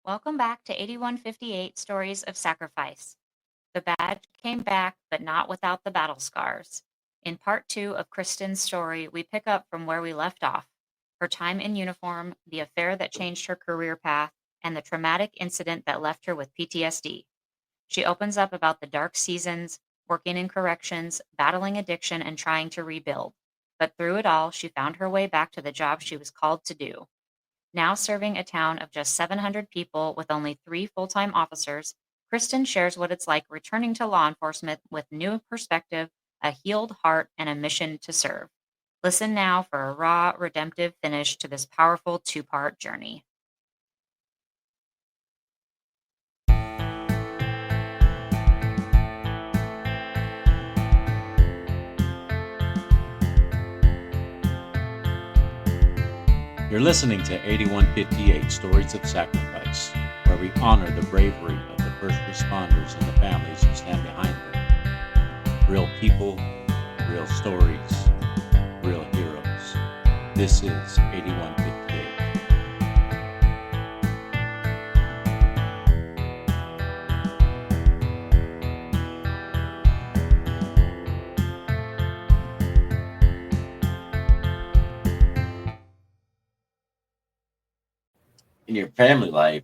Welcome back to 8158 Stories of Sacrifice. The badge came back, but not without the battle scars. In part two of Kristen's story, we pick up from where we left off: her time in uniform, the affair that changed her career path, and the traumatic incident that left her with PTSD. She opens up about the dark seasons, working in corrections, battling addiction, and trying to rebuild. But through it all, she found her way back to the job she was called to do. Now serving a town of just 700 people with only 3 full-time officers, Kristen shares what it's like returning to law enforcement with new perspective, a healed heart, and a mission to serve. Listen now for a raw, redemptive finish to this powerful 2-part journey. You're listening to 8158 Stories of Sacrifice, where we honor the bravery of the first responders and the families who stand behind them. Real people, real stories, real heroes. This is 8158. In your family life,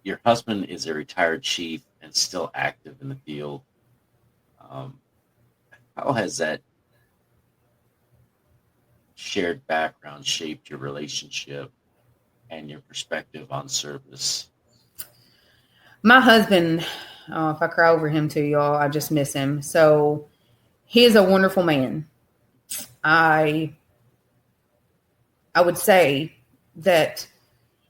your husband is a retired chief and still active in the field. How has that shared background shaped your relationship and your perspective on service? My husband, if I cry over him too, y'all, I just miss him. So he is a wonderful man. I would say that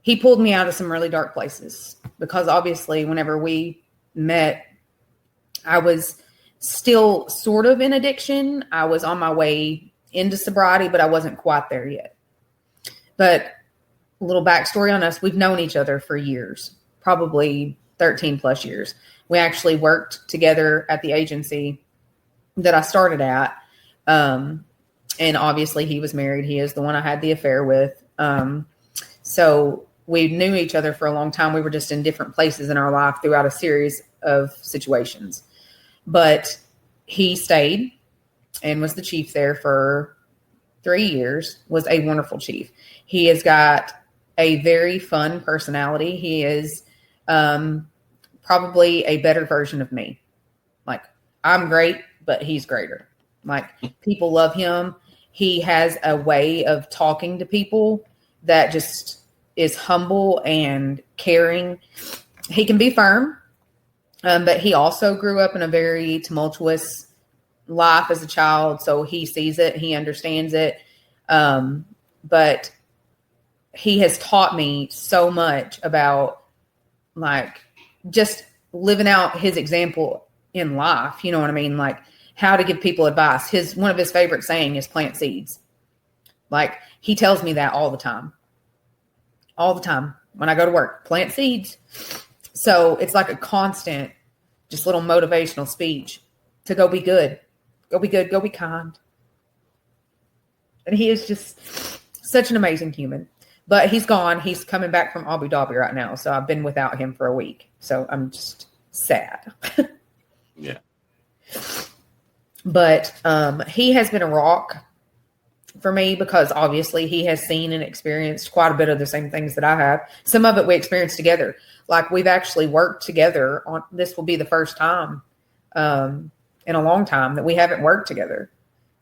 he pulled me out of some really dark places, because obviously whenever we met, I was still sort of in addiction. I was on my way into sobriety, but I wasn't quite there yet. But a little backstory on us: we've known each other for years, probably 13 plus years. We actually worked together at the agency that I started at. And obviously he was married. He is the one I had the affair with. So we knew each other for a long time. We were just in different places in our life throughout a series of situations. But he stayed and was the chief there for 3 years, was a wonderful chief. He has got a very fun personality. He is probably a better version of me. Like, I'm great, but he's greater. Like, people love him. He has a way of talking to people that just is humble and caring. He can be firm, but he also grew up in a very tumultuous life as a child. So he sees it, he understands it. But he has taught me so much about, like, just living out his example in life. You know what I mean? Like, how to give people advice. One of his favorite saying is plant seeds. Like, he tells me that all the time. All the time when I go to work, plant seeds. So it's like a constant, just little motivational speech to go be good, go be good, go be kind. And he is just such an amazing human. But he's gone. He's coming back from Abu Dhabi right now. So I've been without him for a week. So I'm just sad. Yeah. But he has been a rock for me, because obviously he has seen and experienced quite a bit of the same things that I have. Some of it we experienced together. Like, we've actually worked together on, this will be the first time in a long time that we haven't worked together.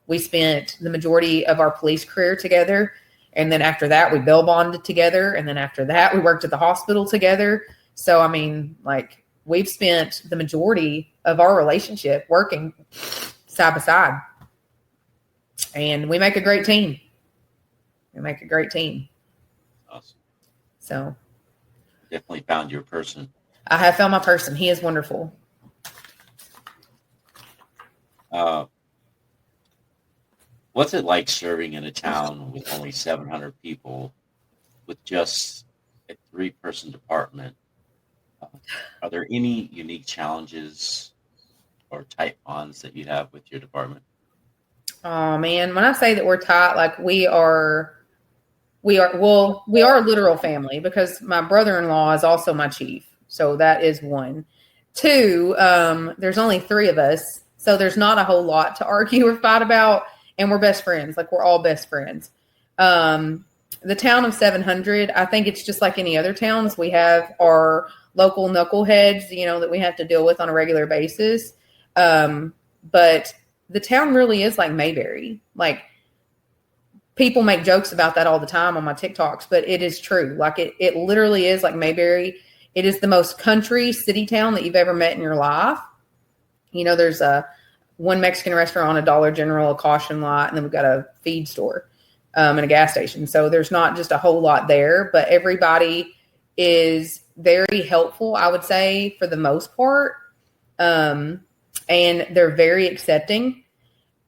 We spent the majority of our police career together. And then after that, we bail bonded together. And then after that, we worked at the hospital together. So, I mean, like, we've spent the majority of our relationship working side by side. And we make a great team. Awesome. So Definitely found your person. I have found my person. He is wonderful. What's it like serving in a town with only 700 people with just a 3-person department? Are there any unique challenges or tight bonds that you have with your department? Oh man, when I say that we're tight, like, we are We are literal family because my brother-in-law is also my chief. So that is one. Two, there's only three of us. So there's not a whole lot to argue or fight about. And we're best friends. Like, we're all best friends. The town of 700, I think it's just like any other towns. We have our local knuckleheads, that we have to deal with on a regular basis. But the town really is like Mayberry. Like, people make jokes about that all the time on my TikToks, but it is true. Like, it literally is like Mayberry. It is the most country city town that you've ever met in your life. There's one Mexican restaurant, a Dollar General, a caution lot, and then we've got a feed store and a gas station. So there's not just a whole lot there, but everybody is very helpful, I would say, for the most part. And they're very accepting.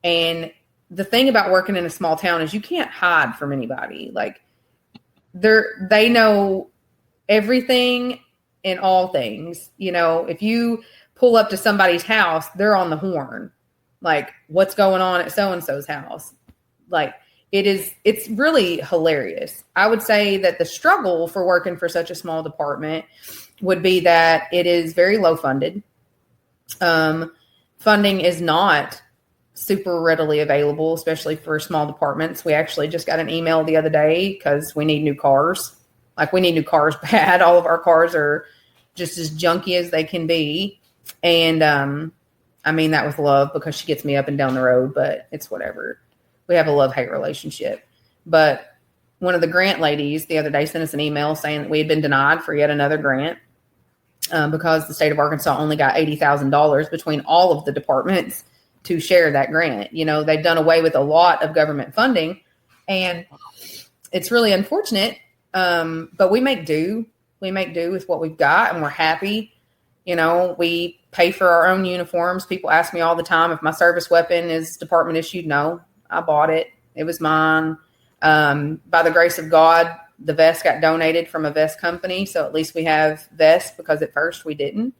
And the thing about working in a small town is you can't hide from anybody. Like, they know everything and all things. If you pull up to somebody's house, they're on the horn. Like, what's going on at so-and-so's house? Like, it's really hilarious. I would say that the struggle for working for such a small department would be that it is very low funded. Funding is not super readily available, especially for small departments. We actually just got an email the other day because we need new cars. Like, we need new cars bad. All of our cars are just as junky as they can be. And I mean that with love, because she gets me up and down the road, but it's whatever. We have a love-hate relationship. But one of the grant ladies the other day sent us an email saying that we had been denied for yet another grant because the state of Arkansas only got $80,000 between all of the departments to share that grant. They've done away with a lot of government funding, and it's really unfortunate. But we make do. We make do with what we've got, and we're happy. We pay for our own uniforms. People ask me all the time if my service weapon is department issued. No, I bought it. It was mine. By the grace of God, the vest got donated from a vest company. So at least we have vests, because at first we didn't.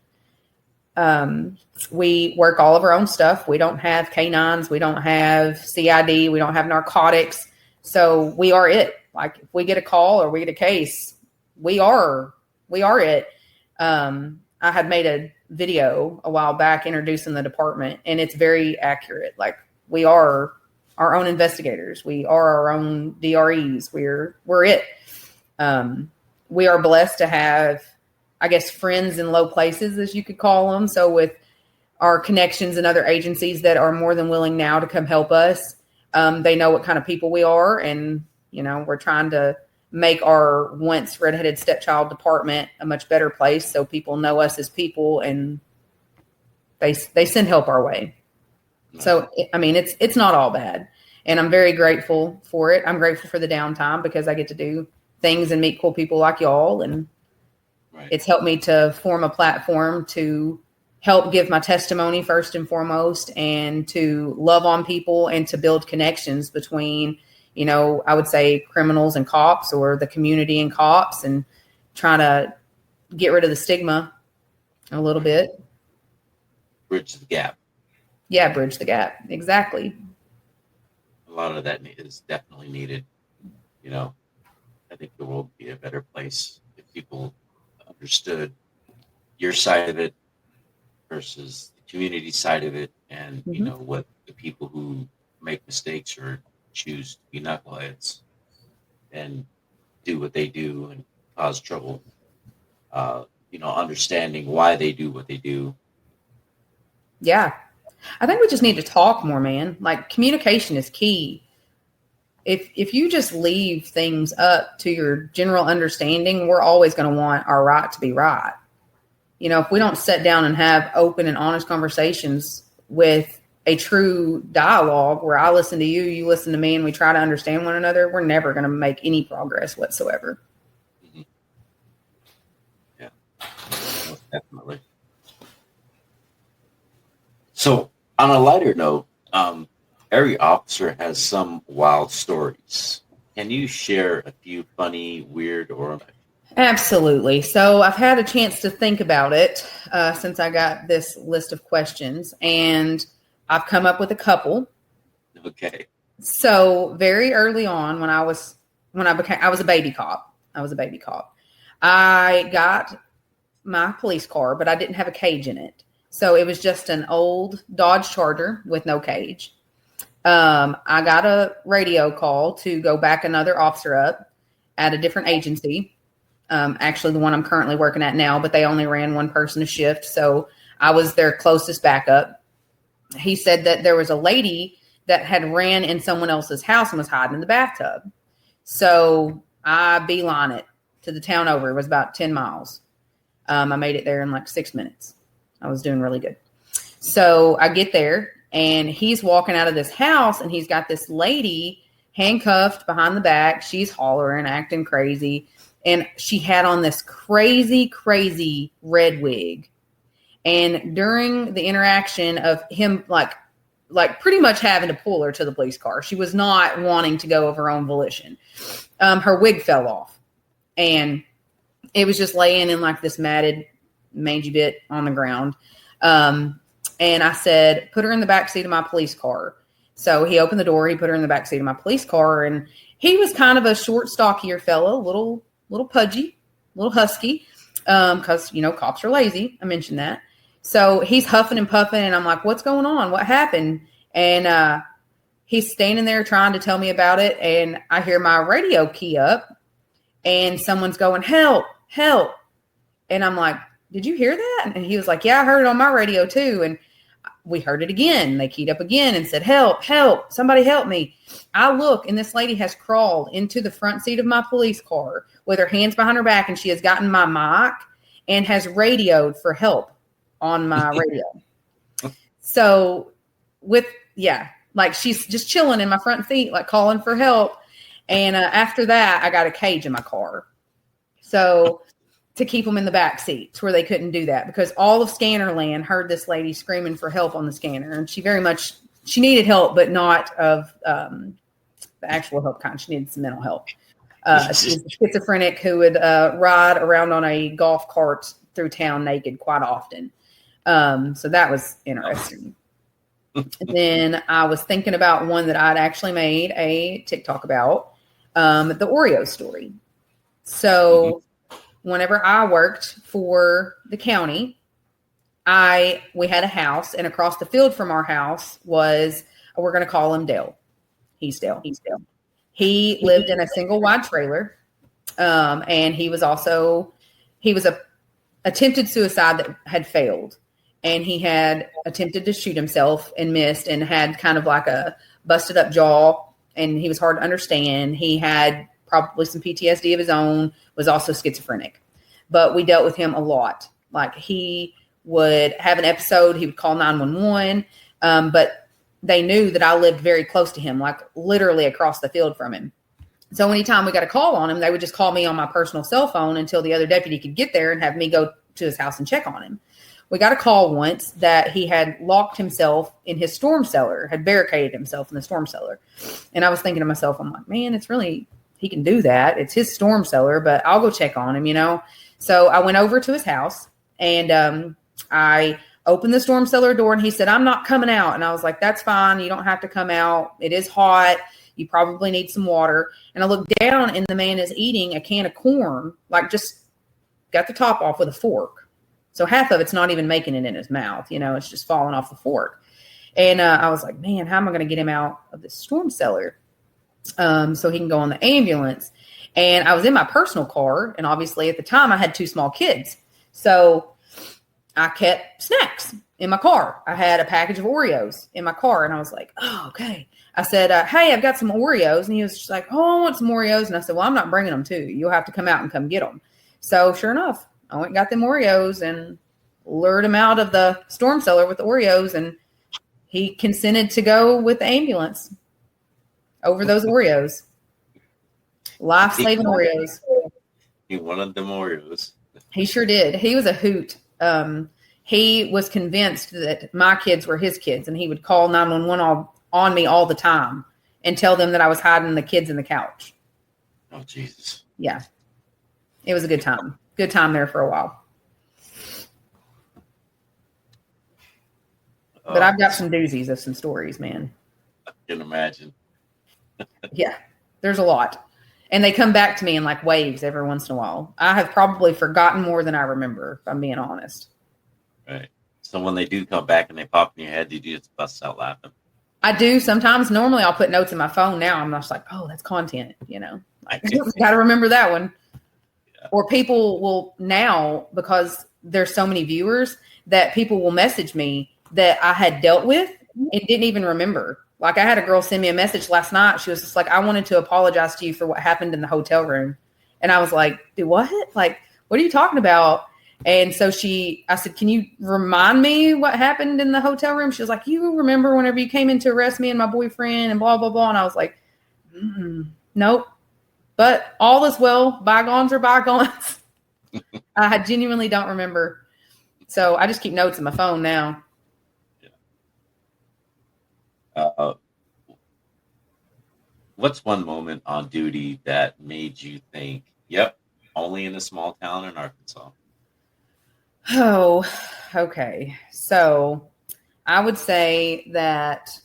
We work all of our own stuff. We don't have canines. We don't have CID. We don't have narcotics. So we are it. Like, if we get a call or we get a case, we are it. I had made a video a while back introducing the department, and it's very accurate. Like, we are our own investigators. We are our own DREs. We're it. We are blessed to have, I guess, friends in low places, as you could call them. So with our connections and other agencies that are more than willing now to come help us, they know what kind of people we are. And, we're trying to make our once redheaded stepchild department a much better place, so people know us as people, and they send help our way. So, I mean, it's not all bad, and I'm very grateful for it. I'm grateful for the downtime because I get to do things and meet cool people like y'all, and It's helped me to form a platform to help give my testimony first and foremost, and to love on people and to build connections between, I would say criminals and cops, or the community and cops, and trying to get rid of the stigma a little bit. Bridge the gap. Yeah, bridge the gap. Exactly. A lot of that is definitely needed. I think the world would be a better place if people understood your side of it versus the community side of it, and what the people who make mistakes or choose to be knuckleheads and do what they do and cause trouble, understanding why they do what they do. Yeah. I think we just need to talk more, man. Like, communication is key. If you just leave things up to your general understanding, we're always going to want our right to be right. If we don't sit down and have open and honest conversations with a true dialogue where I listen to you, you listen to me, and we try to understand one another, we're never going to make any progress whatsoever. Mm-hmm. Yeah, most definitely. So, on a lighter note, every officer has some wild stories. Can you share a few funny, weird, or... Absolutely. So I've had a chance to think about it since I got this list of questions, and I've come up with a couple. Okay. So very early on, when I was I was a baby cop. I got my police car, but I didn't have a cage in it. So it was just an old Dodge Charger with no cage. I got a radio call to go back another officer up at a different agency. Actually the one I'm currently working at now, but they only ran one person a shift. So I was their closest backup. He said that there was a lady that had ran in someone else's house and was hiding in the bathtub. So I beeline it to the town over. It was about 10 miles. I made it there in like 6 minutes. I was doing really good. So I get there and he's walking out of this house and he's got this lady handcuffed behind the back. She's hollering, acting crazy. And she had on this crazy, crazy red wig. And during the interaction of him, like pretty much having to pull her to the police car, she was not wanting to go of her own volition. Her wig fell off and it was just laying in like this matted, mangy bit on the ground. And I said, put her in the back seat of my police car. So he opened the door, he put her in the back seat of my police car. And he was kind of a short, stockier fellow, little pudgy, little husky. Cause cops are lazy. I mentioned that. So he's huffing and puffing and I'm like, what's going on? What happened? And, he's standing there trying to tell me about it. And I hear my radio key up and someone's going, help, help. And I'm like, did you hear that? And he was like, yeah, I heard it on my radio too. And we heard it again. They keyed up again and said, help, help, somebody help me. I look and this lady has crawled into the front seat of my police car with her hands behind her back. And she has gotten my mic and has radioed for help on my radio. So like she's just chilling in my front seat, like calling for help. And after that, I got a cage in my car. So to keep them in the back seats where they couldn't do that because all of Scannerland heard this lady screaming for help on the scanner. And she needed help, but not of the actual help kind. She needed some mental help. She was a schizophrenic who would ride around on a golf cart through town naked quite often. So that was interesting. And then I was thinking about one that I'd actually made a TikTok about, the Oreo story. So whenever I worked for the county, we had a house, and across the field from our house was, we're going to call him Dale. He's Dale. He lived in a single wide trailer. And he was a attempted suicide that had failed. And he had attempted to shoot himself and missed and had kind of like a busted up jaw. And he was hard to understand. He had probably some PTSD of his own, was also schizophrenic. But we dealt with him a lot. Like he would have an episode, he would call 911. But they knew that I lived very close to him, like literally across the field from him. So anytime we got a call on him, they would just call me on my personal cell phone until the other deputy could get there and have me go to his house and check on him. We got a call once that he had locked himself in his storm cellar, had barricaded himself in the storm cellar. And I was thinking to myself, I'm like, man, he can do that. It's his storm cellar, but I'll go check on him, So I went over to his house and I opened the storm cellar door and he said, I'm not coming out. And I was like, that's fine. You don't have to come out. It is hot. You probably need some water. And I looked down and the man is eating a can of corn, like just got the top off with a fork. So half of it's not even making it in his mouth. It's just falling off the fork. And I was like, man, how am I going to get him out of this storm cellar so he can go on the ambulance? And I was in my personal car. And obviously at the time I had 2 small kids. So I kept snacks in my car. I had a package of Oreos in my car. And I was like, oh, okay. I said, hey, I've got some Oreos. And he was just like, oh, I want some Oreos. And I said, well, I'm not bringing them to you. You'll have to come out and come get them. So sure enough, I went and got them Oreos and lured him out of the storm cellar with the Oreos. And he consented to go with the ambulance over those Oreos. Life-saving Oreos. He wanted them Oreos. He sure did. He was a hoot. He was convinced that my kids were his kids, and he would call 911 on me all the time and tell them that I was hiding the kids in the couch. Oh, Jesus. Yeah. It was a good time. Good time there for a while. But I've got some doozies of some stories, man. I can imagine. Yeah, there's a lot. And they come back to me in like waves every once in a while. I have probably forgotten more than I remember, if I'm being honest. Right. So when they do come back and they pop in your head, did you just bust out laughing? I do sometimes. Normally I'll put notes in my phone. Now I'm just like, oh, that's content, Like, got to remember that one. Yeah. Or people will now, because there's so many viewers, that people will message me that I had dealt with and didn't even remember. Like, I had a girl send me a message last night. She was just like, I wanted to apologize to you for what happened in the hotel room. And I was like, do what? Like, what are you talking about? And so I said, can you remind me what happened in the hotel room? She was like, you remember whenever you came in to arrest me and my boyfriend and blah, blah, blah. And I was like, nope. But all is well. Bygones are bygones. I genuinely don't remember. So I just keep notes in my phone now. What's one moment on duty that made you think, yep, only in a small town in Arkansas? Oh, okay. So I would say that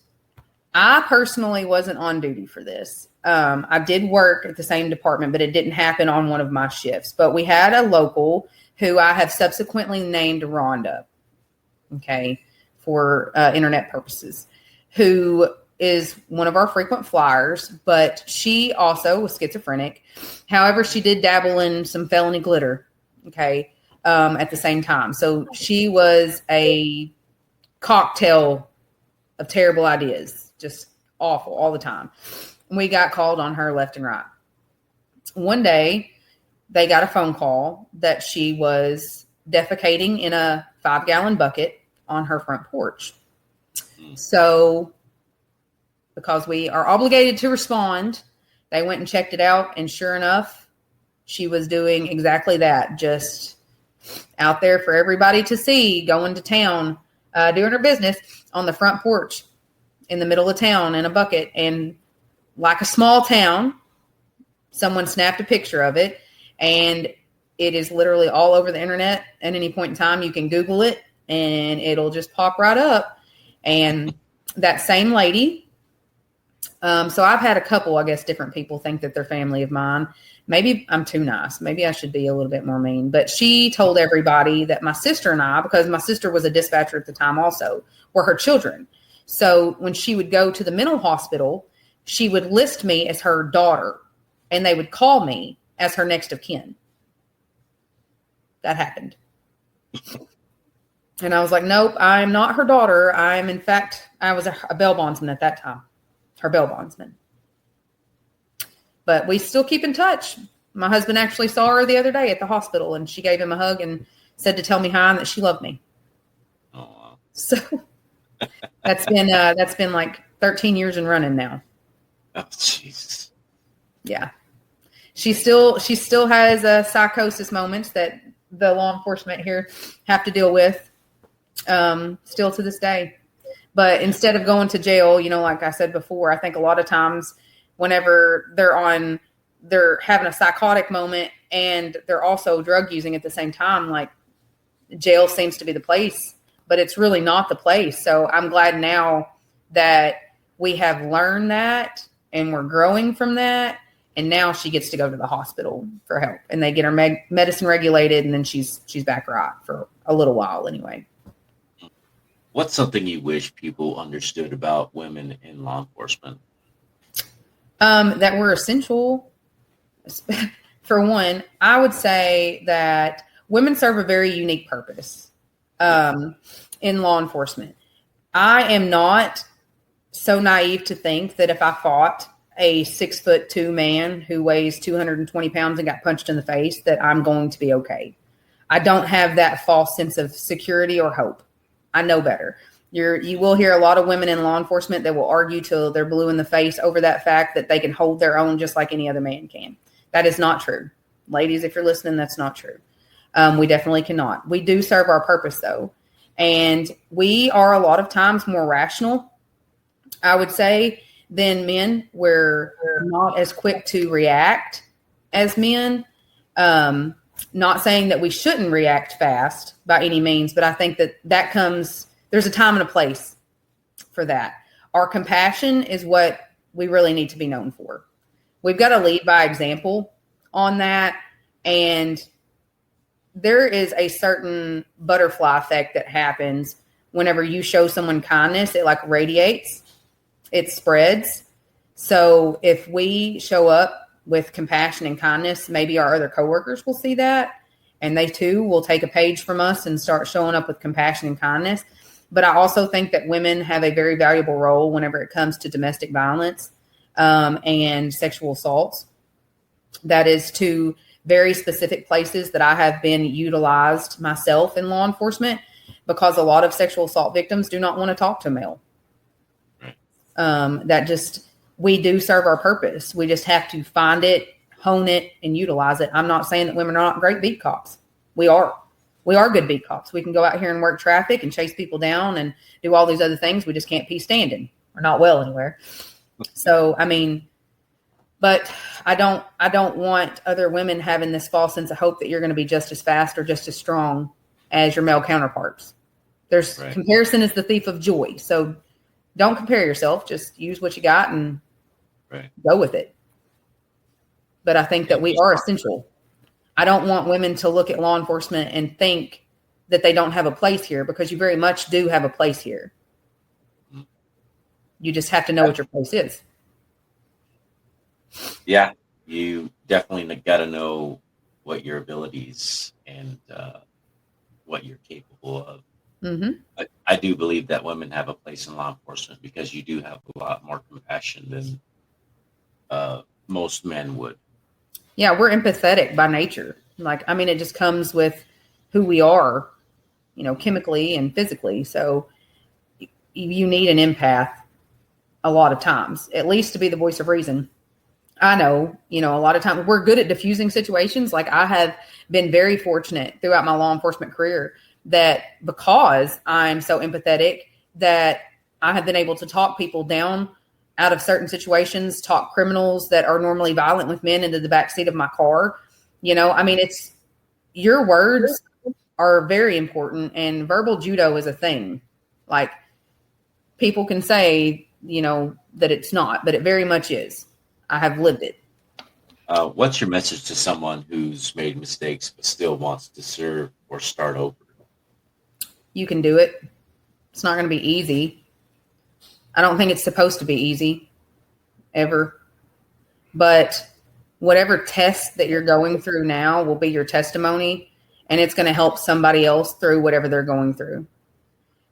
I personally wasn't on duty for this. I did work at the same department, but it didn't happen on one of my shifts. But we had a local who I have subsequently named Rhonda, okay, for internet purposes, who is one of our frequent flyers, but she also was schizophrenic. However, she did dabble in some felony glitter, okay, at the same time. So she was a cocktail of terrible ideas, just awful all the time. We got called on her left and right. One day, they got a phone call that she was defecating in a 5-gallon bucket on her front porch. So, because we are obligated to respond, they went and checked it out. And sure enough, she was doing exactly that. Just out there for everybody to see, going to town, doing her business on the front porch in the middle of town in a bucket. And like a small town, someone snapped a picture of it, and it is literally all over the internet. At any point in time, you can Google it and it'll just pop right up. And that same lady, so I've had a couple, I guess, different people think that they're family of mine. Maybe I'm too nice. Maybe I should be a little bit more mean. But she told everybody that my sister and I, because my sister was a dispatcher at the time also, were her children. So when she would go to the mental hospital, she would list me as her daughter, and they would call me as her next of kin. That happened. And I was like, nope, I'm not her daughter. I was a bail bondsman at that time, her bail bondsman. But we still keep in touch. My husband actually saw her the other day at the hospital, and she gave him a hug and said to tell me hi and that she loved me. Oh, wow. So that's been like 13 years and running now. Oh, Jesus. Yeah. She still has psychosis moments that the law enforcement here have to deal with, still to this day. But instead of going to jail, like I said before, I think a lot of times whenever they're having a psychotic moment and they're also drug using at the same time, like, jail seems to be the place, but it's really not the place. So I'm glad now that we have learned that and we're growing from that. And now she gets to go to the hospital for help, and they get her medicine regulated, and then she's back right for a little while anyway. What's something you wish people understood about women in law enforcement? That we're essential. For one, I would say that women serve a very unique purpose in law enforcement. I am not so naive to think that if I fought a 6'2" man who weighs 220 pounds and got punched in the face, that I'm going to be okay. I don't have that false sense of security or hope. I know better. You will hear a lot of women in law enforcement that will argue till they're blue in the face over that fact that they can hold their own just like any other man can. That is not true. Ladies, if you're listening, that's not true. We definitely cannot. We do serve our purpose, though. And we are a lot of times more rational, I would say, than men. We're not as quick to react as men. Not saying that we shouldn't react fast by any means, but I think that comes, there's a time and a place for that. Our compassion is what we really need to be known for. we've got to lead by example on that. And there is a certain butterfly effect that happens whenever you show someone kindness. It like radiates, it spreads. So if we show up with compassion and kindness, maybe our other coworkers will see that, and they too will take a page from us and start showing up with compassion and kindness. But I also think that women have a very valuable role whenever it comes to domestic violence and sexual assaults. That is to very specific places that I have been utilized myself in law enforcement, because a lot of sexual assault victims do not want to talk to a male. We do serve our purpose. We just have to find it, hone it, and utilize it. I'm not saying that women are not great beat cops. We are. We are good beat cops. We can go out here and work traffic and chase people down and do all these other things. We just can't pee standing. We're not well anywhere. So, I mean, but I don't want other women having this false sense of hope that you're going to be just as fast or just as strong as your male counterparts. There's comparison is the thief of joy. So don't compare yourself. Just use what you got and go with it. But I think that we are essential. I don't want women to look at law enforcement and think that they don't have a place here, because you very much do have a place here. You just have to know what your place is. Yeah, you definitely got to know what your abilities and what you're capable of. Mm-hmm. I do believe that women have a place in law enforcement because you do have a lot more compassion than most men would. Yeah, we're empathetic by nature. Like, I mean, it just comes with who we are, chemically and physically. So you need an empath a lot of times, at least to be the voice of reason. I know, a lot of times we're good at diffusing situations. Like, I have been very fortunate throughout my law enforcement career that because I'm so empathetic, that I have been able to talk people down out of certain situations, talk criminals that are normally violent with men into the backseat of my car. I mean, it's your words are very important, and verbal judo is a thing. Like, people can say, that it's not, but it very much is. I have lived it. What's your message to someone who's made mistakes but still wants to serve or start over? You can do it. It's not going to be easy. I don't think it's supposed to be easy ever. But whatever test that you're going through now will be your testimony, and it's going to help somebody else through whatever they're going through.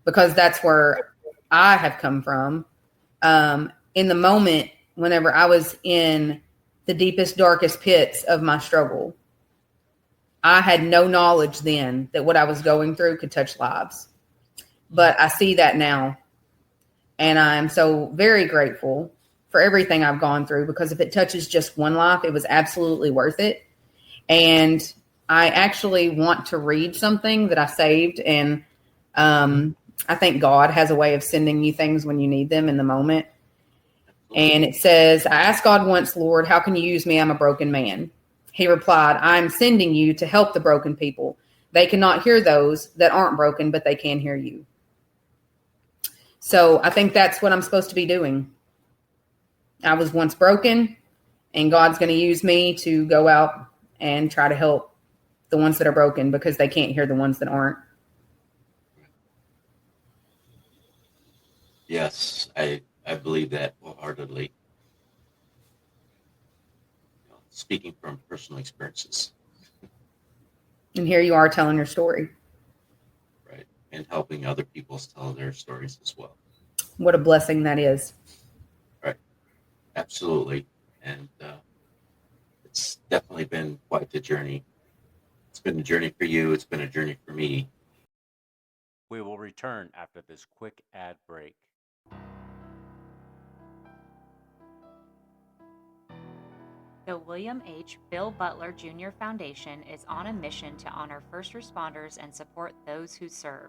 Because that's where I have come from. In the moment, whenever I was in the deepest, darkest pits of my struggle, I had no knowledge then that what I was going through could touch lives. But I see that now. And I'm so very grateful for everything I've gone through, because if it touches just one life, it was absolutely worth it. And I actually want to read something that I saved. And I think God has a way of sending you things when you need them in the moment. And it says, I asked God once, Lord, how can you use me? I'm a broken man. He replied, I'm sending you to help the broken people. They cannot hear those that aren't broken, but they can hear you. So I think that's what I'm supposed to be doing. I was once broken, and God's going to use me to go out and try to help the ones that are broken, because they can't hear the ones that aren't. Yes, I believe that wholeheartedly. Speaking from personal experiences. And here you are telling your story. Right. And helping other people tell their stories as well. What a blessing that is. Right. Absolutely. And it's definitely been quite the journey. It's been a journey for you. It's been a journey for me. We will return after this quick ad break. The William H. Bill Butler Jr. Foundation is on a mission to honor first responders and support those who serve.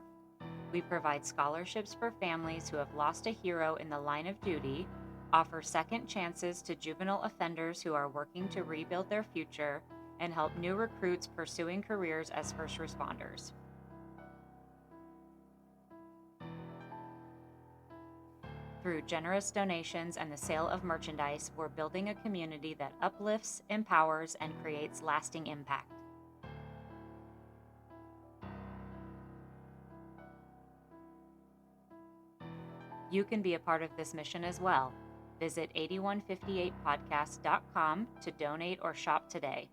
We provide scholarships for families who have lost a hero in the line of duty, offer second chances to juvenile offenders who are working to rebuild their future, and help new recruits pursuing careers as first responders. Through generous donations and the sale of merchandise, we're building a community that uplifts, empowers, and creates lasting impact. You can be a part of this mission as well. Visit 8158podcast.com to donate or shop today.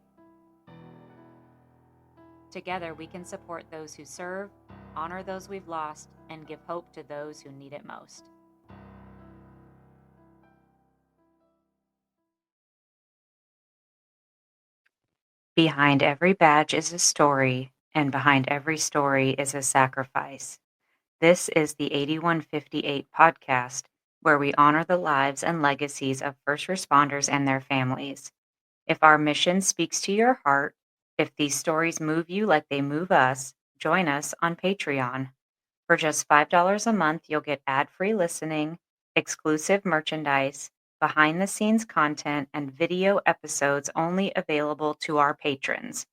Together, we can support those who serve, honor those we've lost, and give hope to those who need it most. Behind every badge is a story, and behind every story is a sacrifice. This is the 8158 podcast, where we honor the lives and legacies of first responders and their families. If our mission speaks to your heart, if these stories move you like they move us, join us on Patreon. For just $5 a month, you'll get ad-free listening, exclusive merchandise, behind-the-scenes content, and video episodes only available to our patrons.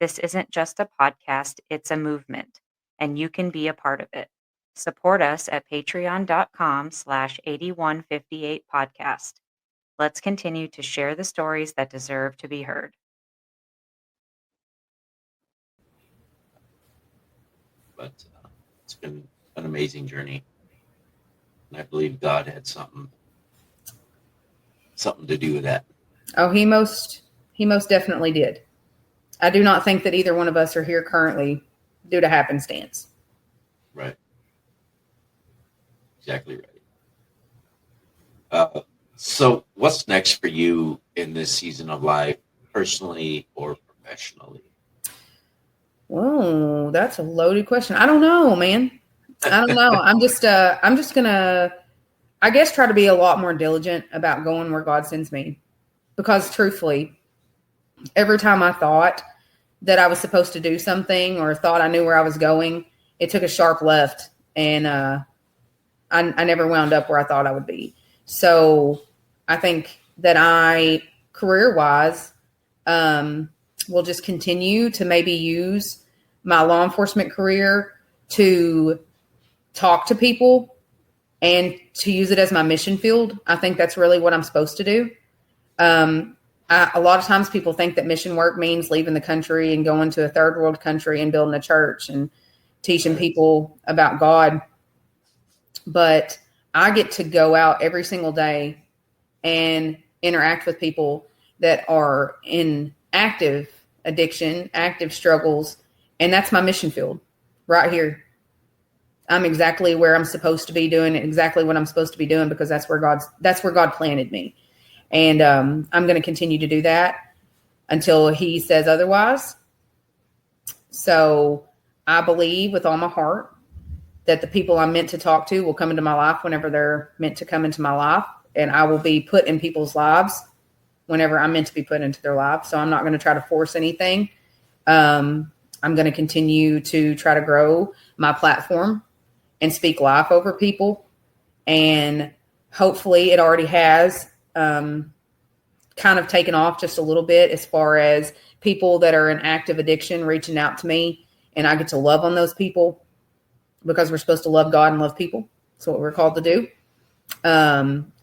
This isn't just a podcast, it's a movement, and you can be a part of it. Support us at patreon.com/8158podcast. Let's continue to share the stories that deserve to be heard. But it's been an amazing journey. And I believe God had something to do with that. Oh, he most definitely did. I do not think that either one of us are here currently due to happenstance. Right. Exactly right. So what's next for you in this season of life, personally or professionally? Oh, that's a loaded question. I don't know, man. I don't know. I'm just gonna, I guess, try to be a lot more diligent about going where God sends me. Because truthfully, every time I thought that I was supposed to do something or thought I knew where I was going, it took a sharp left, and I never wound up where I thought I would be. So I think that career-wise, will just continue to maybe use my law enforcement career to talk to people and to use it as my mission field. I think that's really what I'm supposed to do. A lot of times people think that mission work means leaving the country and going to a third world country and building a church and teaching people about God. But I get to go out every single day and interact with people that are in active addiction, active struggles. And that's my mission field right here. I'm exactly where I'm supposed to be doing exactly what I'm supposed to be doing, because that's where God planted me. And I'm going to continue to do that until he says otherwise. So I believe with all my heart that the people I'm meant to talk to will come into my life whenever they're meant to come into my life. And I will be put in people's lives whenever I'm meant to be put into their lives. So I'm not going to try to force anything. I'm going to continue to try to grow my platform and speak life over people. And hopefully it already has kind of taken off just a little bit as far as people that are in active addiction reaching out to me, and I get to love on those people because we're supposed to love God and love people. That's what we're called to do.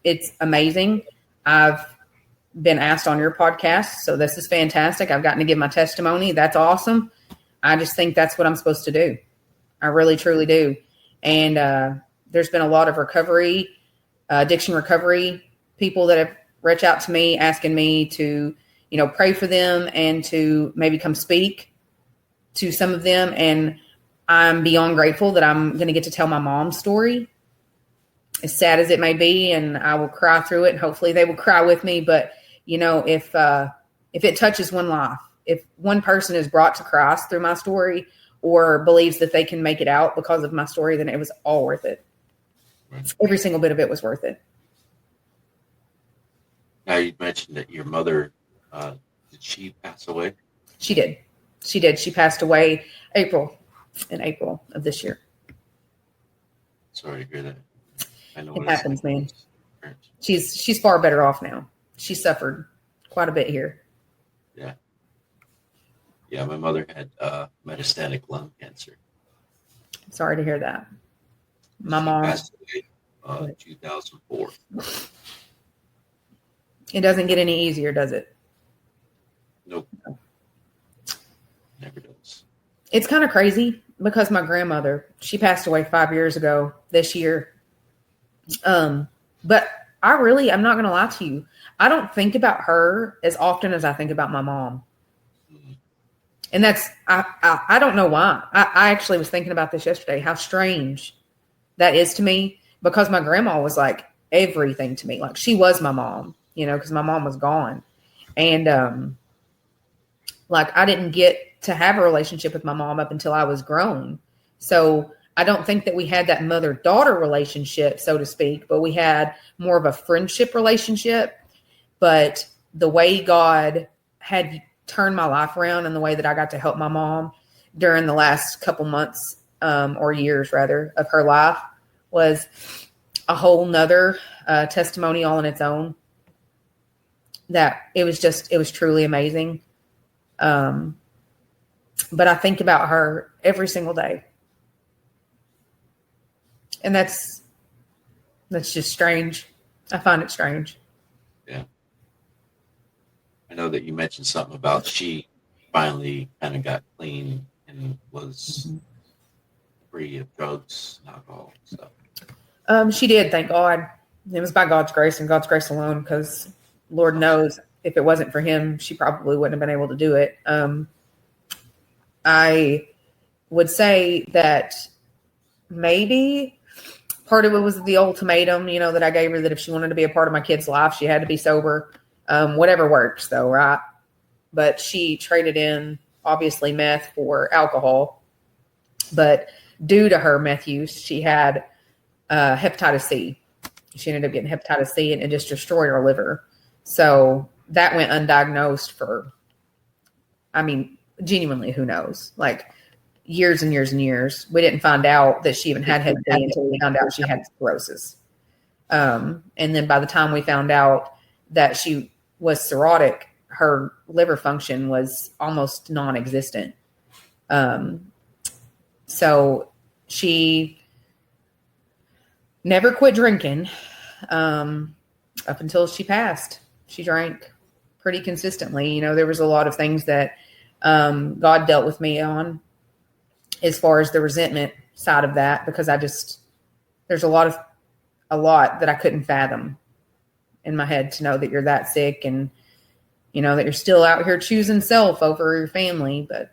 It's amazing. I've been asked on your podcast, so this is fantastic. I've gotten to give my testimony. That's awesome. I just think that's what I'm supposed to do. I really, truly do. And there's been a lot of addiction recovery people that have reached out to me asking me to, pray for them and to maybe come speak to some of them. And I'm beyond grateful that I'm going to get to tell my mom's story, as sad as it may be. And I will cry through it, and hopefully they will cry with me. But, if it touches one life, if one person is brought to Christ through my story or believes that they can make it out because of my story, then it was all worth it. Right. Every single bit of it was worth it. Now, you mentioned that your mother, did she pass away? She did. She passed away in April of this year. Sorry to hear that. I know it happens, man. Right. She's far better off now. She suffered quite a bit here. Yeah. Yeah, my mother had metastatic lung cancer. Sorry to hear that. My mom passed away Right. 2004. It doesn't get any easier, does it? Nope. Never does. It's kind of crazy because my grandmother, she passed away 5 years ago this year. But I'm not going to lie to you. I don't think about her as often as I think about my mom. Mhm. And I don't know why. I actually was thinking about this yesterday, how strange that is to me, because my grandma was like everything to me. Like she was my mom, because my mom was gone. And, like I didn't get to have a relationship with my mom up until I was grown. So I don't think that we had that mother-daughter relationship, so to speak, but we had more of a friendship relationship. But the way God had turned my life around and the way that I got to help my mom during the last couple months, or years rather, of her life was a whole nother testimony all on its own. That it was truly amazing. But I think about her every single day. And that's just strange. I find it strange. Yeah. I know that you mentioned something about she finally kind of got clean and was free of drugs and alcohol and stuff. She did, thank God. It was by God's grace and God's grace alone, because Lord knows if it wasn't for him, she probably wouldn't have been able to do it. I would say that maybe part of it was the ultimatum, that I gave her, that if she wanted to be a part of my kid's life, she had to be sober. Whatever works though, right? But she traded in obviously meth for alcohol. But due to her meth use, she had hepatitis C. She ended up getting hepatitis C and it just destroyed her liver. So that went undiagnosed for, genuinely, who knows? Like years and years and years. We didn't find out that she even had hep C until we found out she had cirrhosis. And then by the time we found out that she was cirrhotic, her liver function was almost non-existent. So she never quit drinking up until she passed. She drank pretty consistently. There was a lot of things that God dealt with me on as far as the resentment side of that, because there's a lot that I couldn't fathom in my head, to know that you're that sick and, that you're still out here choosing self over your family. But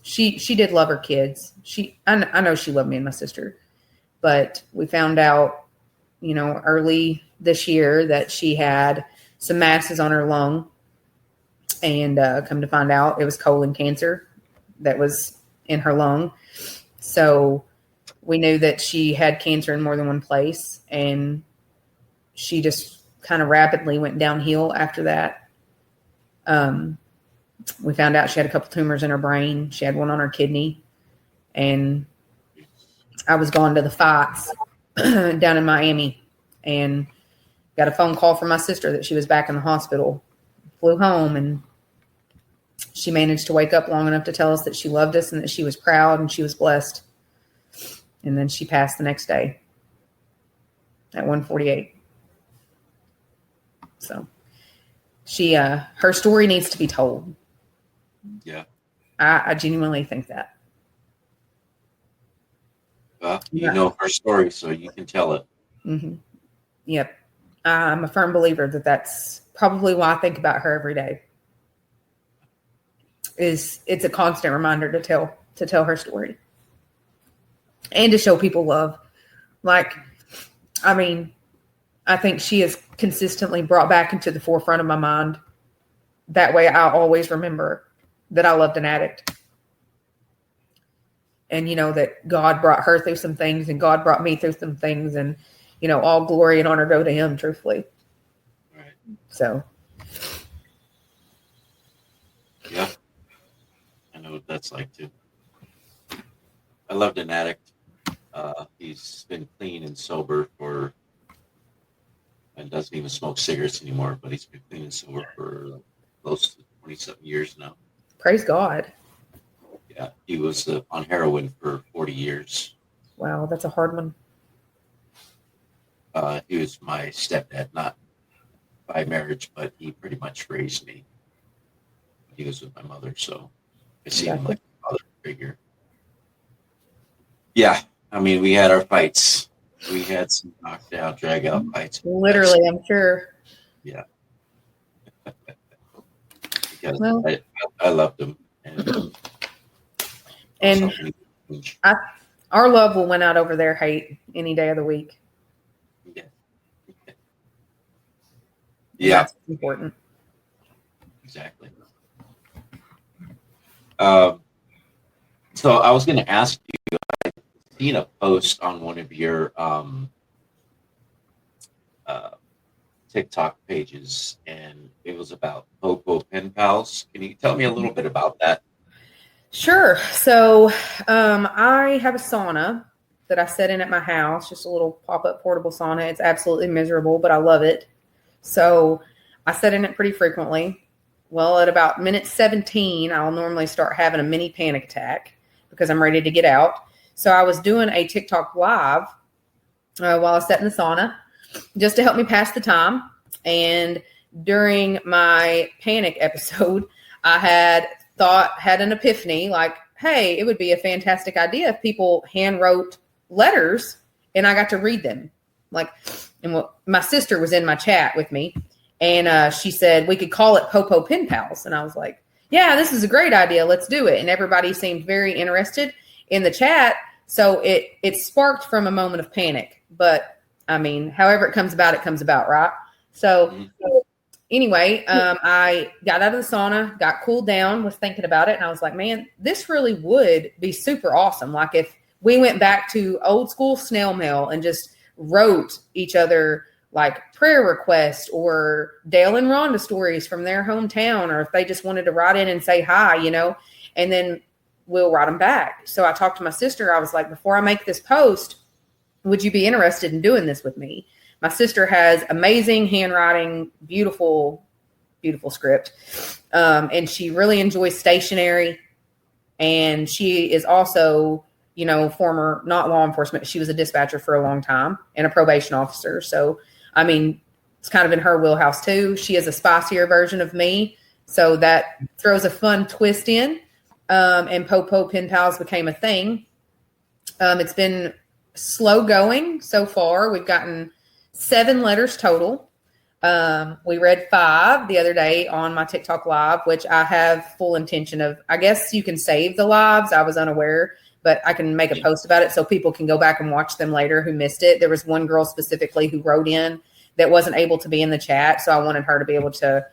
she did love her kids. I know she loved me and my sister, but we found out, early this year that she had some masses on her lung, and come to find out it was colon cancer that was in her lung. So we knew that she had cancer in more than one place, and she just kind of rapidly went downhill after that. We found out she had a couple tumors in her brain. She had one on her kidney, and I was gone to the fights down in Miami, and got a phone call from my sister that she was back in the hospital. Flew home, and she managed to wake up long enough to tell us that she loved us and that she was proud and she was blessed. And then she passed the next day at 1:48. So her story needs to be told. Yeah. I genuinely think that. Well, you know her story, so you can tell it. Mm-hmm. Yep. I'm a firm believer that that's probably why I think about her every day. It's a constant reminder to tell her story and to show people love. Like, I think she is consistently brought back into the forefront of my mind. That way I always remember that I loved an addict. And, that God brought her through some things and God brought me through some things, and, all glory and honor go to him, truthfully. Right. So. Yeah. I know what that's like too. I loved an addict. He's been clean and sober and doesn't even smoke cigarettes anymore, but he's been clean and sober for close to 20-something years now. Praise God. Yeah, he was on heroin for 40 years. Wow, that's a hard one. He was my stepdad, not by marriage, but he pretty much raised me. He was with my mother, so I see him like a father figure. Yeah, I mean, we had our fights. We had some knockdown, drag out fights. Literally, I'm sure. Yeah. Because Well, I loved him. and our love will win out over their hate any day of the week. Yeah. That's important. Exactly. So I was going to ask you, I've seen a post on one of your TikTok pages, and it was about Popo pen pals. Can you tell me a little bit about that? Sure. So I have a sauna that I set in at my house, just a little pop-up portable sauna. It's absolutely miserable, but I love it. So I set in it pretty frequently. Well, at about minute 17, I'll normally start having a mini panic attack because I'm ready to get out. So I was doing a TikTok live while I was setting the sauna just to help me pass the time. And during my panic episode, I had an epiphany like, hey, it would be a fantastic idea if people hand wrote letters and I got to read them. And my sister was in my chat with me, and she said we could call it Popo Pen Pals. And I was like, yeah, this is a great idea. Let's do it. And everybody seemed very interested in the chat. So it sparked from a moment of panic. But I mean, however it comes about, right? So anyway, I got out of the sauna, got cooled down, was thinking about it. And I was like, man, this really would be super awesome. Like if we went back to old school snail mail and just wrote each other like prayer requests or Dale and Rhonda stories from their hometown, or if they just wanted to write in and say hi, and then we'll write them back. So I talked to my sister. I was like, before I make this post, would you be interested in doing this with me? My sister has amazing handwriting, beautiful, beautiful script. And she really enjoys stationery. And she is also, former, not law enforcement. She was a dispatcher for a long time and a probation officer. So, I mean, it's kind of in her wheelhouse too. She is a spicier version of me. So that throws a fun twist in. And Popo Pen Pals became a thing. It's been slow going so far. We've gotten 7 letters total. We read 5 the other day on my TikTok live, which I have full intention of. I guess you can save the lives. I was unaware, but I can make a post about it so people can go back and watch them later who missed it. There was one girl specifically who wrote in that wasn't able to be in the chat. So I wanted her to be able to,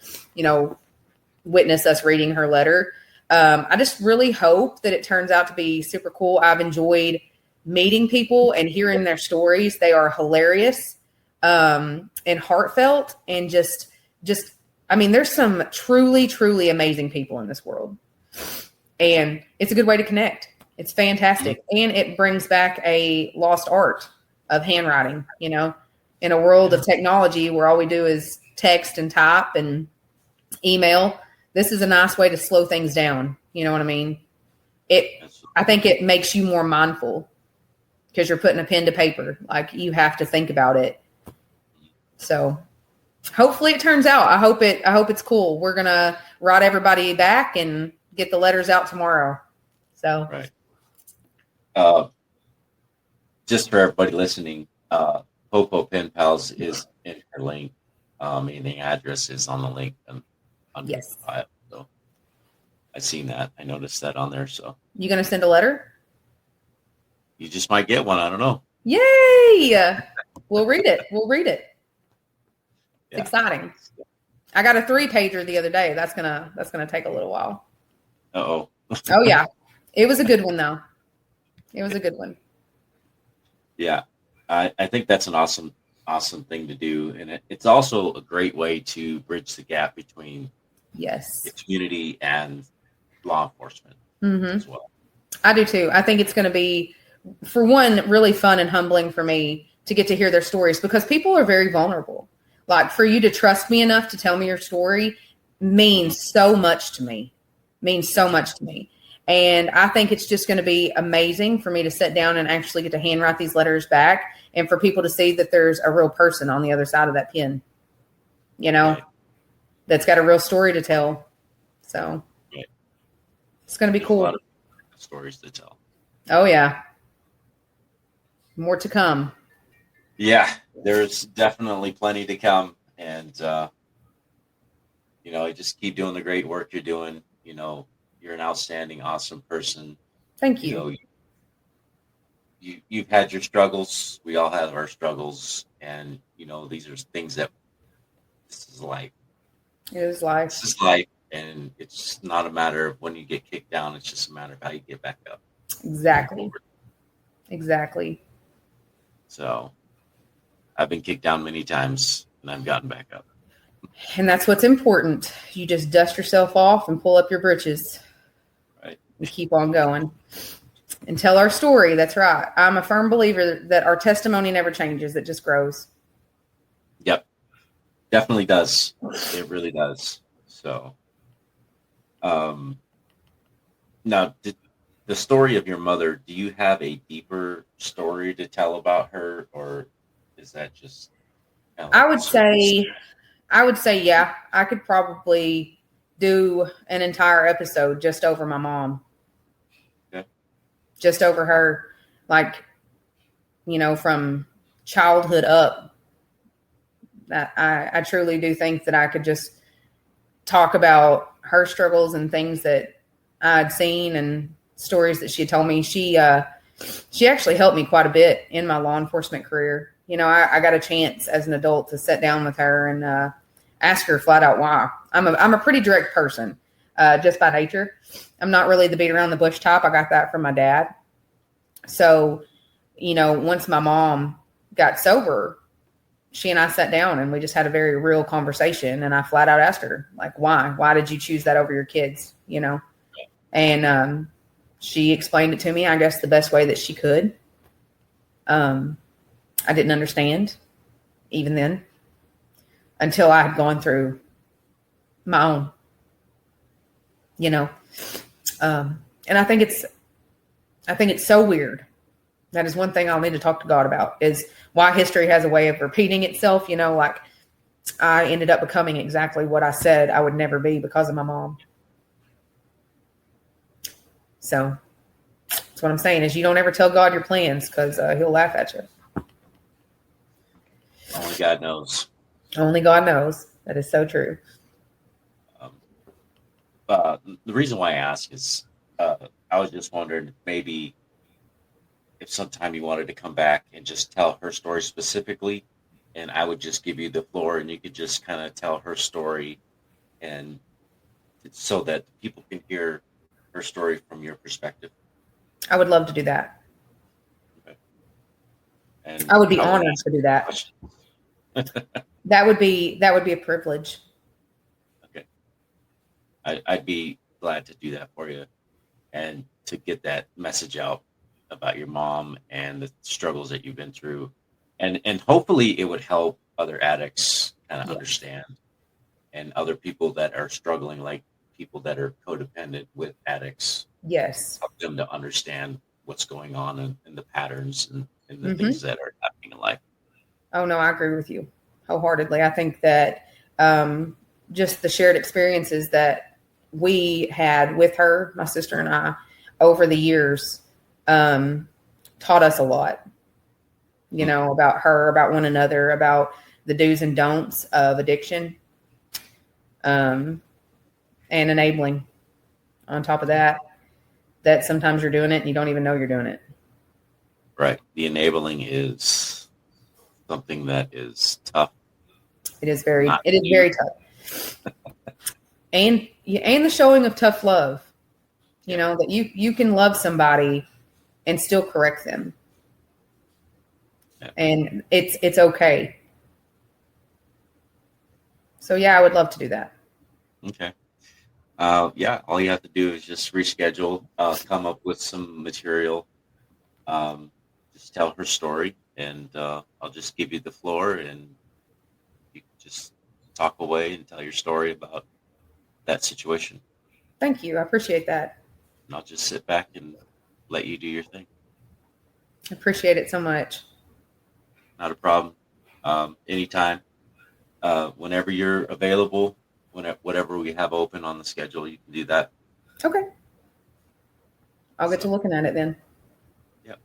witness us reading her letter. I just really hope that it turns out to be super cool. I've enjoyed meeting people and hearing their stories. They are hilarious. And heartfelt, and just, I mean, there's some truly, truly amazing people in this world, and it's a good way to connect. It's fantastic. And it brings back a lost art of handwriting, in a world of technology where all we do is text and type and email. This is a nice way to slow things down. You know what I mean? I think it makes you more mindful because you're putting a pen to paper. Like you have to think about it. So hopefully it turns out. I hope it's cool. We're going to write everybody back and get the letters out tomorrow. So, right. Just for everybody listening, Popo Pen Pals is in her link. And the address is on the link and under the file. So I seen that. I noticed that on there. So you going to send a letter? You just might get one. I don't know. Yay! We'll read it. It's exciting. I got a 3-pager the other day. That's gonna take a little while. Oh yeah. It was a good one though. It was a good one. Yeah. I think that's an awesome thing to do. And it's also a great way to bridge the gap between the community and law enforcement as well. I do too. I think it's going to be, for one, really fun and humbling for me to get to hear their stories because people are very vulnerable. Like for you to trust me enough to tell me your story means so much to me. And I think it's just going to be amazing for me to sit down and actually get to handwrite these letters back and for people to see that there's a real person on the other side of that pen, Right. that's got a real story to tell. So Right. it's going to be There's a lot cool. of stories to tell. Oh yeah. More to come. Yeah, there's definitely plenty to come. And, just keep doing the great work you're doing. You're an outstanding, awesome person. Thank You you. know, you've had your struggles. We all have our struggles. And, these are things that this is life. It is life. This is life. And it's not a matter of when you get kicked down. It's just a matter of how you get back up. Exactly. Exactly. So I've been kicked down many times and I've gotten back up. And that's what's important. You just dust yourself off and pull up your britches. Right. And keep on going. And tell our story. That's right. I'm a firm believer that our testimony never changes. It just grows. Yep. Definitely does. It really does. So, now the story of your mother, do you have a deeper story to tell about her, or is that just kind of like I would say, yeah, I could probably do an entire episode just over my mom. Okay. Just over her, like, from childhood up. I truly do think that I could just talk about her struggles and things that I'd seen and stories that she had told me. She actually helped me quite a bit in my law enforcement career. I got a chance as an adult to sit down with her and ask her flat out why. I'm a pretty direct person, just by nature. I'm not really the beat around the bush type. I got that from my dad. So, once my mom got sober, she and I sat down and we just had a very real conversation. And I flat out asked her, like, why? Why did you choose that over your kids? And she explained it to me, I guess, the best way that she could. I didn't understand even then until I had gone through my own, and I think it's so weird. That is one thing I'll need to talk to God about, is why history has a way of repeating itself. Like I ended up becoming exactly what I said I would never be because of my mom. So that's what I'm saying, is you don't ever tell God your plans, because he'll laugh at you. Only God knows. Only God knows. That is so true. The reason why I ask is I was just wondering maybe if sometime you wanted to come back and just tell her story specifically, and I would just give you the floor and you could just kind of tell her story, and so that people can hear her story from your perspective. I would love to do that. Okay. And I would be honored to do that. That would be a privilege. Okay. I'd be glad to do that for you, and to get that message out about your mom and the struggles that you've been through, and hopefully it would help other addicts kind of understand, and other people that are struggling, like people that are codependent with addicts. Yes. Help them to understand what's going on and the patterns and the things that are happening in life. Oh, no, I agree with you wholeheartedly. I think that just the shared experiences that we had with her, my sister and I, over the years, taught us a lot, about her, about one another, about the do's and don'ts of addiction, and enabling. On top of that sometimes you're doing it and you don't even know you're doing it. Right. The enabling is something that is tough. It is very tough. and the showing of tough love, that you can love somebody and still correct them. Yeah. And it's okay. So yeah, I would love to do that. Okay. All you have to do is just reschedule, come up with some material, just tell her story, and I'll just give you the floor, and you can just talk away and tell your story about that situation. Thank you. I appreciate that. And I'll just sit back and let you do your thing. I appreciate it so much. not a problem. Anytime, whenever you're available, whatever we have open on the schedule, you can do that. Okay. I'll get to looking at it then. Yep.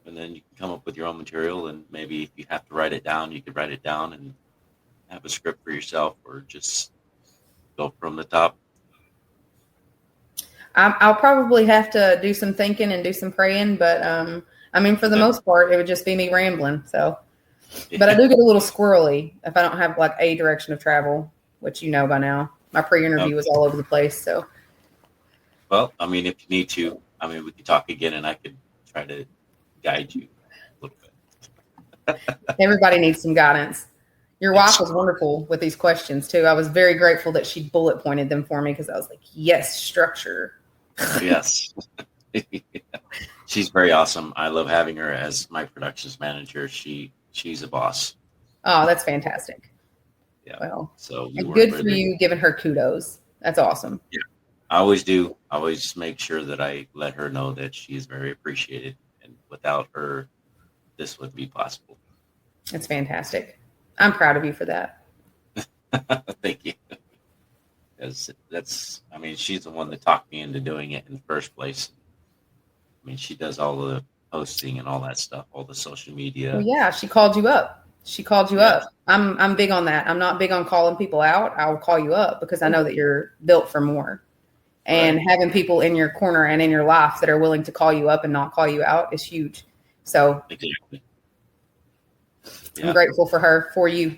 And then you can come up with your own material, and maybe if you have to write it down, you could write it down and have a script for yourself, or just go from the top. I'll probably have to do some thinking and do some praying, but I mean, for the most part, it would just be me rambling. So, but I do get a little squirrely if I don't have like a direction of travel, which you know by now. My pre-interview was all over the place. So, well, I mean, if you need to, I mean, we could talk again, and I could try to guide you a little bit. Everybody needs some guidance. Your wife was wonderful with these questions too. I was very grateful that she bullet pointed them for me because I was like, yes, structure. Yes. She's very awesome. I love having her as my productions manager. She's a boss. Oh, that's fantastic. Yeah. Well, so good for you giving her kudos. That's awesome. Yeah. I always do. I always make sure that I let her know that she is very appreciated, and without her, this wouldn't be possible. That's fantastic. I'm proud of you for that. Thank you. I mean, she's the one that talked me into doing it in the first place. I mean, she does all the posting and all that stuff, all the social media. Well, yeah, she called you up. Up. I'm big on that. I'm not big on calling people out. I'll call you up because I know that you're built for more. And having people in your corner and in your life that are willing to call you up and not call you out is huge. So exactly. I'm grateful for you.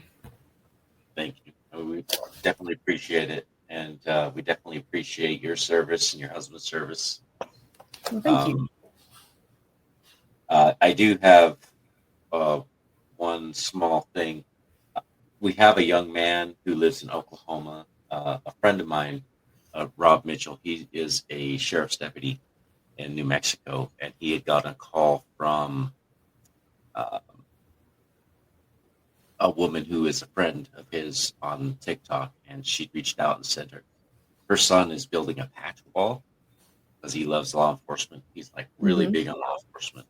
Thank you. We definitely appreciate it. And we definitely appreciate your service and your husband's service. Well, thank you. I do have one small thing. We have a young man who lives in Oklahoma, a friend of mine, Rob Mitchell. He is a sheriff's deputy in New Mexico, and he had gotten a call from a woman who is a friend of his on TikTok, and she reached out and said her son is building a patch wall because he loves law enforcement. He's like really big on law enforcement.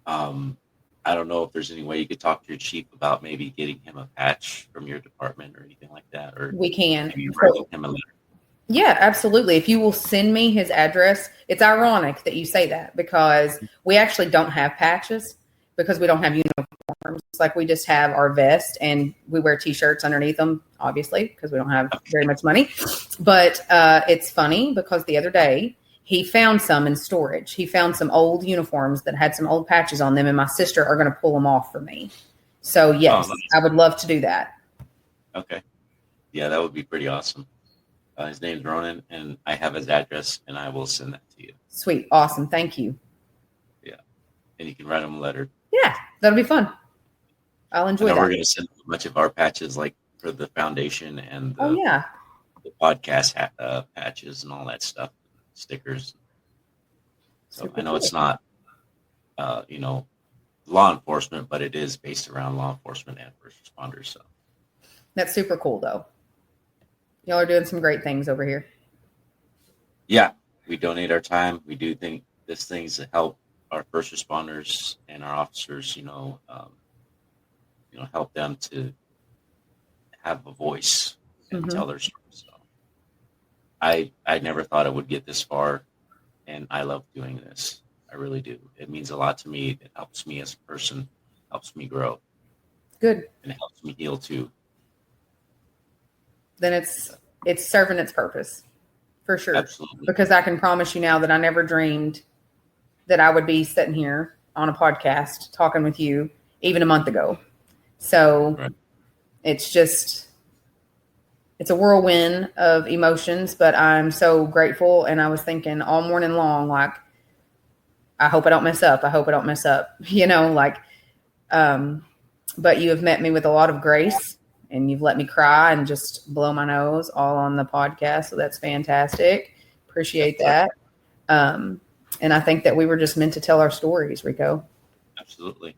I don't know if there's any way you could talk to your chief about maybe getting him a patch from your department or anything like that, or we can. Writing him a letter. Yeah, absolutely. If you will send me his address, it's ironic that you say that because we actually don't have patches because we don't have uniforms. Like we just have our vest and we wear t-shirts underneath them, obviously, because we don't have very much money. But it's funny because the other day he found some in storage. He found some old uniforms that had some old patches on them, and my sister are going to pull them off for me. So yes, nice. I would love to do that. Okay. Yeah, that would be pretty awesome. His name's Ronan, and I have his address, and I will send that to you. Sweet. Awesome. Thank you. Yeah. And you can write him a letter. Yeah, that'll be fun. I'll enjoy that. We're going to send a bunch of our patches, like for the foundation and the podcast patches and all that stuff, stickers. So super I know cool. It's not, law enforcement, but it is based around law enforcement and first responders. So that's super cool, though. Y'all are doing some great things over here. Yeah, we donate our time. We do these things to help our first responders and our officers, help them to have a voice and tell their stories. So I never thought I would get this far, and I love doing this. I really do. It means a lot to me. It helps me as a person, helps me grow. Good. And it helps me heal too. Then it's serving its purpose for sure. Absolutely. Because I can promise you now that I never dreamed that I would be sitting here on a podcast talking with you even a month ago. So It's a whirlwind of emotions, but I'm so grateful. And I was thinking all morning long, like, I hope I don't mess up. But you have met me with a lot of grace. And you've let me cry and just blow my nose all on the podcast. So that's fantastic. Appreciate that. And I think that we were just meant to tell our stories, Rico. Absolutely.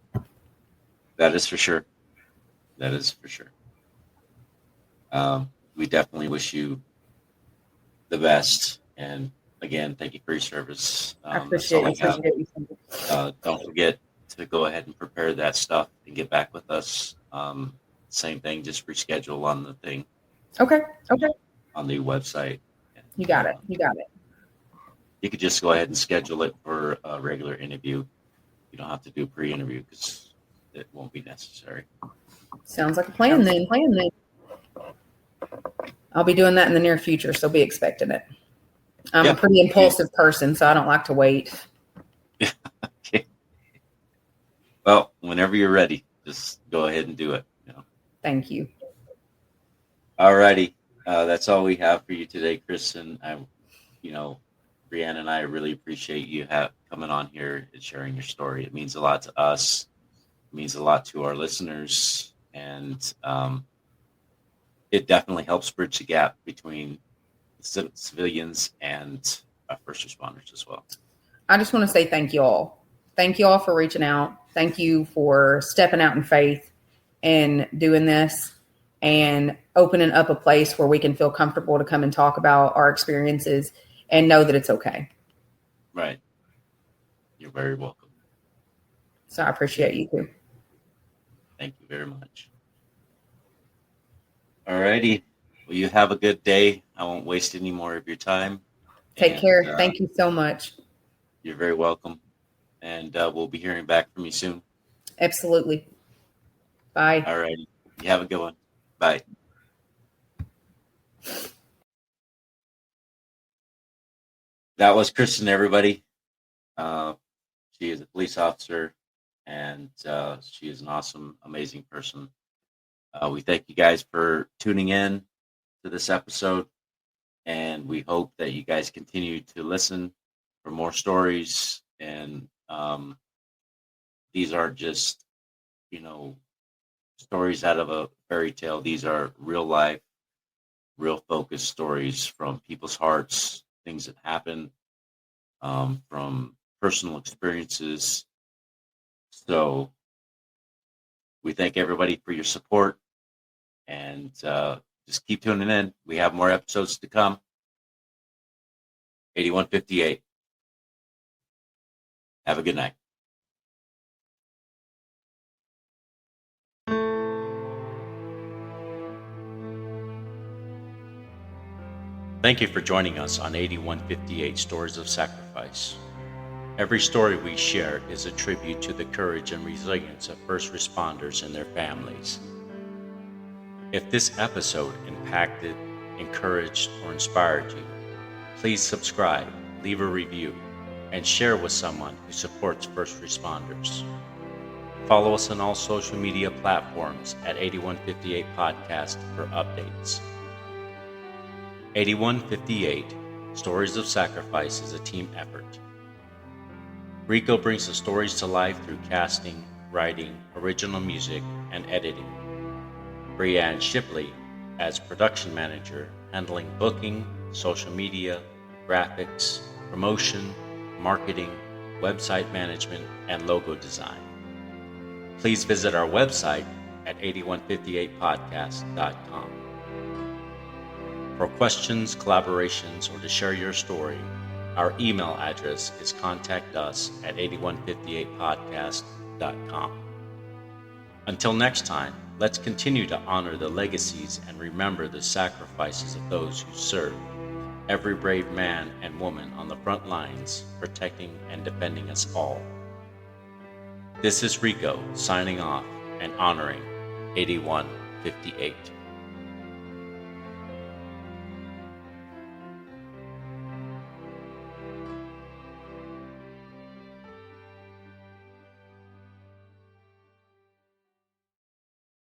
That is for sure. We definitely wish you the best. And again, thank you for your service. I appreciate you. Don't forget, to go ahead and prepare that stuff and get back with us. Same thing, just reschedule on the thing. Okay. On the website. You got it. You could just go ahead and schedule it for a regular interview. You don't have to do a pre-interview because it won't be necessary. Sounds like a plan then. I'll be doing that in the near future, so be expecting it. I'm a pretty impulsive person, so I don't like to wait. Okay. Well, whenever you're ready, just go ahead and do it. Thank you. All righty. That's all we have for you today, Kristen. Brianne and I really appreciate you coming on here and sharing your story. It means a lot to us. It means a lot to our listeners. And it definitely helps bridge the gap between civilians and first responders as well. I just want to say thank you all. Thank you all for reaching out. Thank you for stepping out in faith and doing this and opening up a place where we can feel comfortable to come and talk about our experiences and know that it's okay. Right. You're very welcome. So I appreciate you too. Thank you very much. All righty. Well, you have a good day. I won't waste any more of your time. Take care. Thank you so much. You're very welcome. And we'll be hearing back from you soon. Absolutely. Bye. All righty. You have a good one. Bye. That was Kristen, everybody. She is a police officer, and she is an awesome, amazing person. We thank you guys for tuning in to this episode, and we hope that you guys continue to listen for more stories. And these are just, stories out of a fairy tale. These are real life, real focused stories from people's hearts, things that happen, from personal experiences. So we thank everybody for your support, and just keep tuning in. We have more episodes to come. 8158. Have a good night. Thank you for joining us on 8158 Stories of Sacrifice. Every story we share is a tribute to the courage and resilience of first responders and their families. If this episode impacted, encouraged, or inspired you, please subscribe, leave a review, and share with someone who supports first responders. Follow us on all social media platforms at 8158 Podcast for updates. 8158 Stories of Sacrifice is a team effort. Rico brings the stories to life through casting, writing, original music, and editing. Brianne Shipley as production manager, handling booking, social media, graphics, promotion, marketing, website management, and logo design. Please visit our website at 8158podcast.com. For questions, collaborations, or to share your story, our email address is contactus@8158podcast.com. Until next time, let's continue to honor the legacies and remember the sacrifices of those who serve, every brave man and woman on the front lines, protecting and defending us all. This is Rico signing off and honoring 8158.